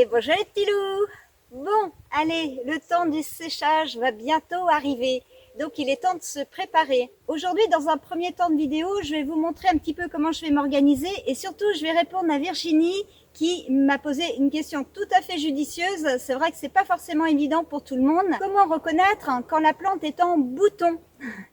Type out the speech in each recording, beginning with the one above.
Et bonjour les petits loups. Bon, allez, le temps du séchage va bientôt arriver. Donc il est temps de se préparer. Aujourd'hui, dans un premier temps de vidéo, je vais vous montrer un petit peu comment je vais m'organiser et surtout je vais répondre à Virginie qui m'a posé une question tout à fait judicieuse. C'est vrai que c'est pas forcément évident pour tout le monde. Comment reconnaître quand la plante est en bouton?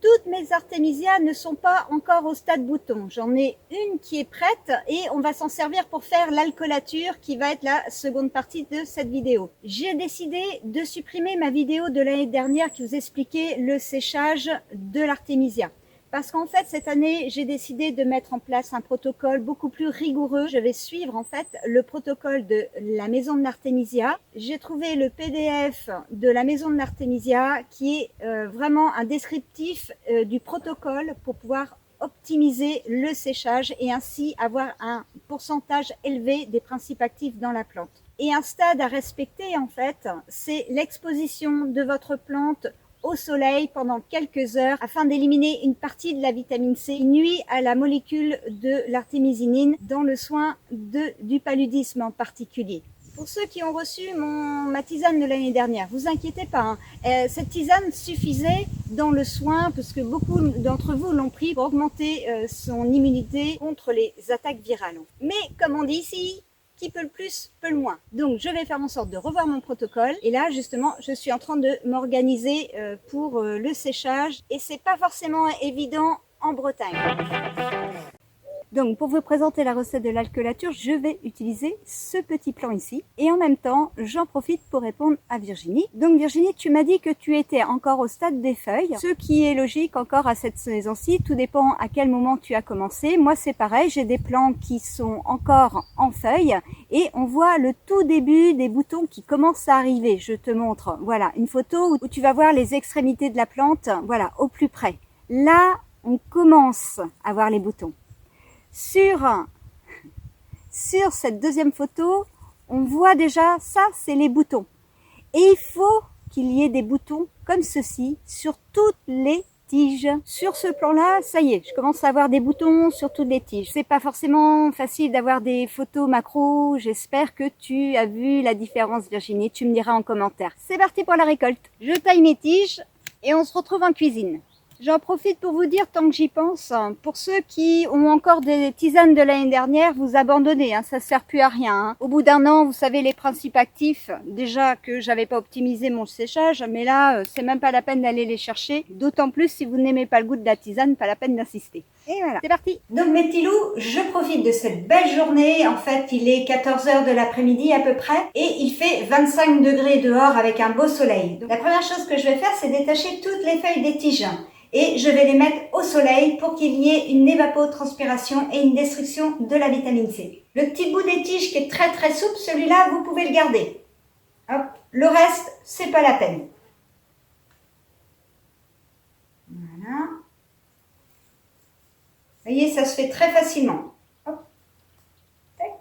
Toutes mes artémisias ne sont pas encore au stade bouton. J'en ai une qui est prête et on va s'en servir pour faire l'alcoolature qui va être la seconde partie de cette vidéo. J'ai décidé de supprimer ma vidéo de l'année dernière qui vous expliquait le séchage de l'artémisia. Parce qu'en fait, cette année, j'ai décidé de mettre en place un protocole beaucoup plus rigoureux. Je vais suivre en fait le protocole de la maison de l'artémisia. J'ai trouvé le PDF de la maison de l'artémisia qui est vraiment un descriptif du protocole pour pouvoir optimiser le séchage et ainsi avoir un pourcentage élevé des principes actifs dans la plante. Et un stade à respecter en fait, c'est l'exposition de votre plante au soleil pendant quelques heures afin d'éliminer une partie de la vitamine C qui nuit à la molécule de l'artémisinine dans le soin du paludisme en particulier. Pour ceux qui ont reçu ma tisane de l'année dernière, vous inquiétez pas, cette tisane suffisait dans le soin parce que beaucoup d'entre vous l'ont pris pour augmenter son immunité contre les attaques virales. Mais comme on dit ici, qui peut le plus, peut le moins. Donc je vais faire en sorte de revoir mon protocole. Et là justement, je suis en train de m'organiser pour le séchage. Et c'est pas forcément évident en Bretagne. Donc pour vous présenter la recette de l'alcoolature, je vais utiliser ce petit plan ici. Et en même temps, j'en profite pour répondre à Virginie. Donc Virginie, tu m'as dit que tu étais encore au stade des feuilles, ce qui est logique encore à cette saison-ci. Tout dépend à quel moment tu as commencé. Moi c'est pareil, j'ai des plants qui sont encore en feuilles et on voit le tout début des boutons qui commencent à arriver. Je te montre, voilà, une photo où tu vas voir les extrémités de la plante, voilà, au plus près. Là, on commence à voir les boutons. Sur cette deuxième photo, on voit déjà, ça c'est les boutons. Et il faut qu'il y ait des boutons comme ceci sur toutes les tiges. Sur ce plan-là, ça y est, je commence à avoir des boutons sur toutes les tiges. C'est pas forcément facile d'avoir des photos macro. J'espère que tu as vu la différence, Virginie. Tu me diras en commentaire. C'est parti pour la récolte. Je taille mes tiges et on se retrouve en cuisine. J'en profite pour vous dire, tant que j'y pense, pour ceux qui ont encore des tisanes de l'année dernière, vous abandonnez, ça ne sert plus à rien. Au bout d'un an, vous savez les principes actifs, déjà que j'avais pas optimisé mon séchage, mais là, c'est même pas la peine d'aller les chercher, d'autant plus si vous n'aimez pas le goût de la tisane, pas la peine d'insister. Et voilà, c'est parti. Donc mes petits loups, je profite de cette belle journée. En fait, il est 14 h de l'après-midi à peu près et il fait 25 degrés dehors avec un beau soleil. Donc, la première chose que je vais faire, c'est détacher toutes les feuilles des tiges. Et je vais les mettre au soleil pour qu'il y ait une évapotranspiration et une destruction de la vitamine C. Le petit bout des tiges qui est très très souple, celui-là, vous pouvez le garder. Hop. Le reste, c'est pas la peine. Voilà. Vous voyez, ça se fait très facilement. Hop. Tac.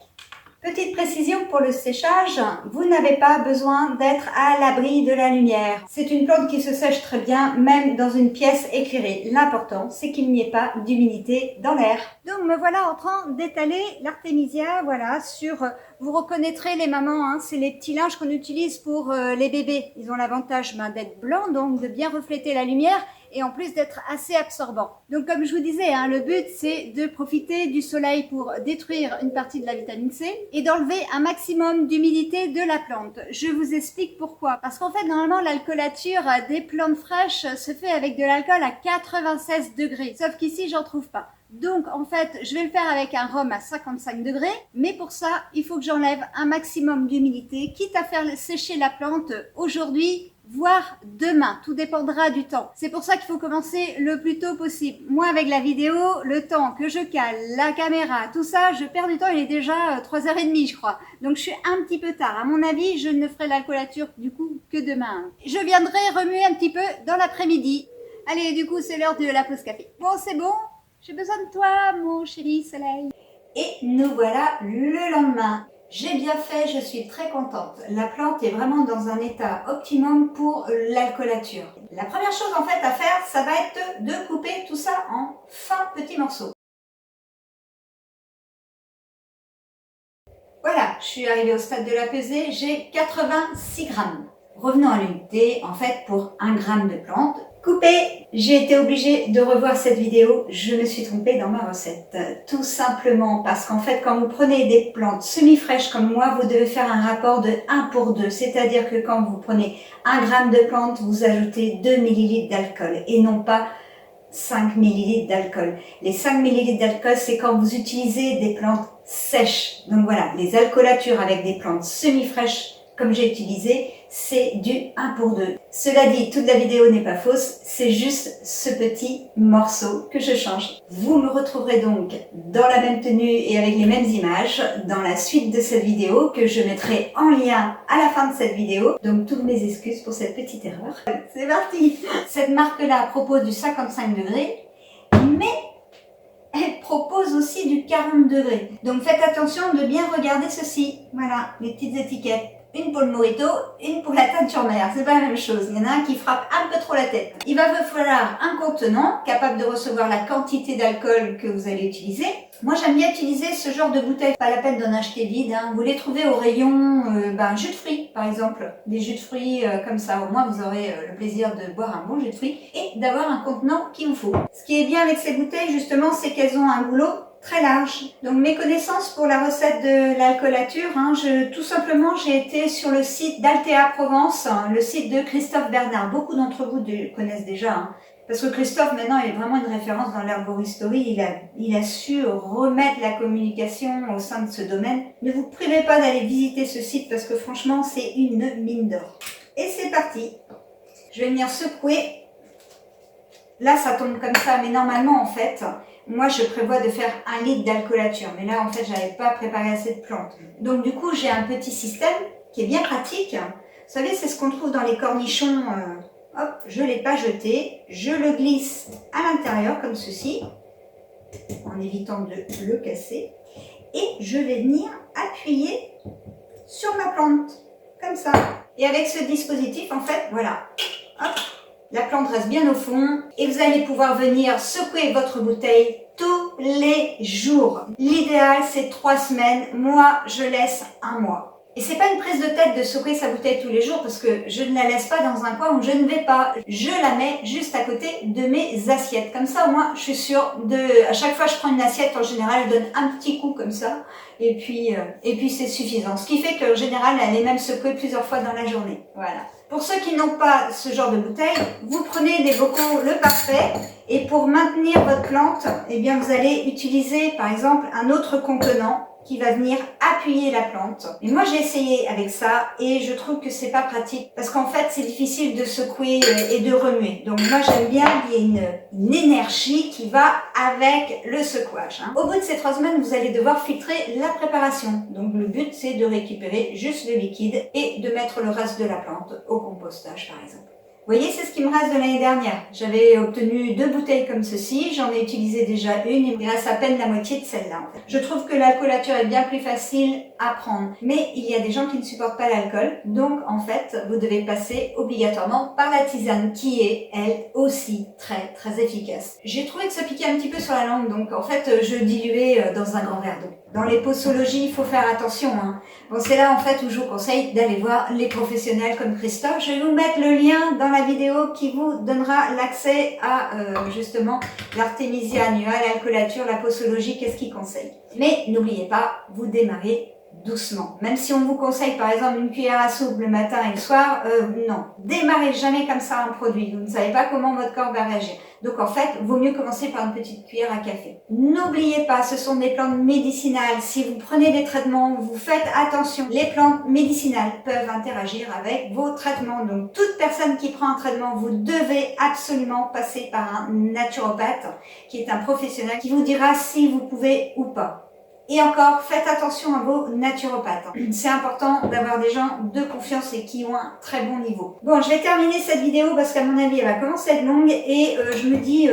Petite précision pour le séchage, vous n'avez pas besoin d'être à l'abri de la lumière. C'est une plante qui se sèche très bien, même dans une pièce éclairée. L'important, c'est qu'il n'y ait pas d'humidité dans l'air. Donc me voilà en train d'étaler l'artémisia, voilà, sur... Vous reconnaîtrez les mamans, c'est les petits linges qu'on utilise pour les bébés. Ils ont l'avantage d'être blancs, donc de bien refléter la lumière et en plus d'être assez absorbants. Donc comme je vous disais, le but c'est de profiter du soleil pour détruire une partie de la vitamine C et d'enlever un maximum d'humidité de la plante. Je vous explique pourquoi. Parce qu'en fait, normalement, l'alcoolature des plantes fraîches se fait avec de l'alcool à 96 degrés. Sauf qu'ici, j'en trouve pas. Donc en fait, je vais le faire avec un rhum à 55 degrés, mais pour ça, il faut que j'enlève un maximum d'humidité, quitte à faire sécher la plante aujourd'hui, voire demain. Tout dépendra du temps. C'est pour ça qu'il faut commencer le plus tôt possible. Moi, avec la vidéo, le temps que je cale, la caméra, tout ça, je perds du temps. Il est déjà 3h30, je crois. Donc je suis un petit peu tard. À mon avis, je ne ferai l'alcoolature du coup que demain. Je viendrai remuer un petit peu dans l'après-midi. Allez, du coup, c'est l'heure de la pause café. Bon, c'est bon? J'ai besoin de toi, mon chéri soleil. Et nous voilà le lendemain. J'ai bien fait, je suis très contente. La plante est vraiment dans un état optimum pour l'alcoolature. La première chose en fait à faire, ça va être de couper tout ça en fins petits morceaux. Voilà, je suis arrivée au stade de la pesée, j'ai 86 grammes. Revenons à l'unité, en fait, pour 1 gramme de plante. Coupé, j'ai été obligée de revoir cette vidéo, je me suis trompée dans ma recette. Tout simplement parce qu'en fait, quand vous prenez des plantes semi-fraîches comme moi, vous devez faire un rapport de 1 pour 2. C'est-à-dire que quand vous prenez 1 gramme de plante, vous ajoutez 2 ml d'alcool et non pas 5 ml d'alcool. Les 5 ml d'alcool, c'est quand vous utilisez des plantes sèches. Donc voilà, les alcoolatures avec des plantes semi-fraîches comme j'ai utilisé, c'est du 1 pour 2. Cela dit, toute la vidéo n'est pas fausse, c'est juste ce petit morceau que je change. Vous me retrouverez donc dans la même tenue et avec les mêmes images dans la suite de cette vidéo que je mettrai en lien à la fin de cette vidéo. Donc toutes mes excuses pour cette petite erreur. C'est parti. Cette marque-là propose du 55 degrés, mais elle propose aussi du 40 degrés. Donc faites attention de bien regarder ceci. Voilà, les petites étiquettes. Une pour le mojito, une pour la teinture mère. C'est pas la même chose. Il y en a un qui frappe un peu trop la tête. Il va vous falloir un contenant capable de recevoir la quantité d'alcool que vous allez utiliser. Moi, j'aime bien utiliser ce genre de bouteille. Pas la peine d'en acheter vide. Hein. Vous les trouvez au rayon jus de fruits, par exemple. Des jus de fruits comme ça. Au moins, vous aurez le plaisir de boire un bon jus de fruits et d'avoir un contenant qu'il vous faut. Ce qui est bien avec ces bouteilles, justement, c'est qu'elles ont un goulot très large. Donc mes connaissances pour la recette de l'alcoolature, tout simplement j'ai été sur le site d'Altea Provence, le site de Christophe Bernard. Beaucoup d'entre vous connaissent déjà, parce que Christophe maintenant est vraiment une référence dans l'herboristerie. Il a su remettre la communication au sein de ce domaine. Ne vous privez pas d'aller visiter ce site parce que franchement c'est une mine d'or. Et c'est parti. Je vais venir secouer. Là ça tombe comme ça, mais normalement en fait, moi, je prévois de faire 1 litre d'alcoolature. Mais là, en fait, j'avais pas préparé assez de plantes. Donc, du coup, j'ai un petit système qui est bien pratique. Vous savez, c'est ce qu'on trouve dans les cornichons. Hop, je l'ai pas jeté. Je le glisse à l'intérieur, comme ceci, en évitant de le casser. Et je vais venir appuyer sur ma plante, comme ça. Et avec ce dispositif, en fait, voilà. Hop. La plante reste bien au fond et vous allez pouvoir venir secouer votre bouteille tous les jours. L'idéal, c'est 3 semaines. Moi, je laisse 1 mois. Et c'est pas une prise de tête de secouer sa bouteille tous les jours parce que je ne la laisse pas dans un coin où je ne vais pas. Je la mets juste à côté de mes assiettes. Comme ça, moi, je suis sûre à chaque fois que je prends une assiette, en général, je donne un petit coup comme ça. Et puis c'est suffisant. Ce qui fait qu'en général, elle est même secouée plusieurs fois dans la journée. Voilà. Pour ceux qui n'ont pas ce genre de bouteille, vous prenez des bocaux le parfait et pour maintenir votre plante, eh bien vous allez utiliser par exemple un autre contenant qui va venir appuyer la plante. Et moi j'ai essayé avec ça et je trouve que c'est pas pratique parce qu'en fait c'est difficile de secouer et de remuer. Donc moi j'aime bien qu'il y ait une énergie qui va avec le secouage. Au bout de ces 3 semaines, vous allez devoir filtrer la préparation. Donc le but c'est de récupérer juste le liquide et de mettre le reste de la plante au compostage par exemple. Vous voyez, c'est ce qui me reste de l'année dernière. J'avais obtenu 2 bouteilles comme ceci, j'en ai utilisé déjà une, il me reste à peine la moitié de celle-là en fait. Je trouve que l'alcoolature est bien plus facile à prendre, mais il y a des gens qui ne supportent pas l'alcool, donc en fait, vous devez passer obligatoirement par la tisane qui est, elle aussi, très très efficace. J'ai trouvé que ça piquait un petit peu sur la langue, donc en fait, je diluais dans un grand verre d'eau. Dans les posologies, il faut faire attention. Bon, c'est là en fait où je vous conseille d'aller voir les professionnels comme Christophe. Je vais vous mettre le lien dans la vidéo qui vous donnera l'accès à justement l'artémisiane, à l'alcoolature, la posologie, qu'est-ce qu'il conseille. Mais n'oubliez pas, vous démarrez doucement. Même si on vous conseille par exemple une cuillère à soupe le matin et le soir, non. Démarrez jamais comme ça un produit. Vous ne savez pas comment votre corps va réagir. Donc en fait, vaut mieux commencer par une petite cuillère à café. N'oubliez pas, ce sont des plantes médicinales. Si vous prenez des traitements, vous faites attention. Les plantes médicinales peuvent interagir avec vos traitements. Donc toute personne qui prend un traitement, vous devez absolument passer par un naturopathe qui est un professionnel qui vous dira si vous pouvez ou pas. Et encore, faites attention à vos naturopathes. C'est important d'avoir des gens de confiance et qui ont un très bon niveau. Bon, je vais terminer cette vidéo parce qu'à mon avis, elle va commencer à être longue et je me dis...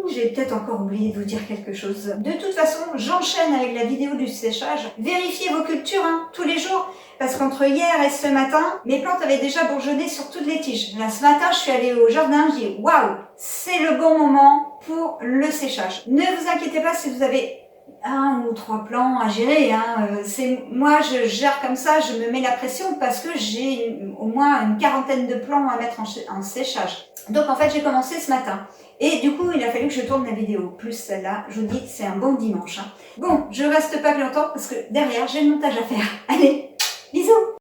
j'ai peut-être encore oublié de vous dire quelque chose. De toute façon, j'enchaîne avec la vidéo du séchage. Vérifiez vos cultures tous les jours. Parce qu'entre hier et ce matin, mes plantes avaient déjà bourgeonné sur toutes les tiges. Là, ce matin, je suis allée au jardin, j'ai dit waouh, c'est le bon moment pour le séchage. Ne vous inquiétez pas si vous avez 1 ou 3 plans à gérer. Hein. Moi, je gère comme ça, je me mets la pression parce que j'ai au moins une quarantaine de plans à mettre en séchage. Donc en fait, j'ai commencé ce matin. Et du coup, il a fallu que je tourne la vidéo, plus celle-là. Je vous dis, c'est un bon dimanche. Hein. Bon, je reste pas plus longtemps parce que derrière, j'ai le montage à faire. Allez, bisous!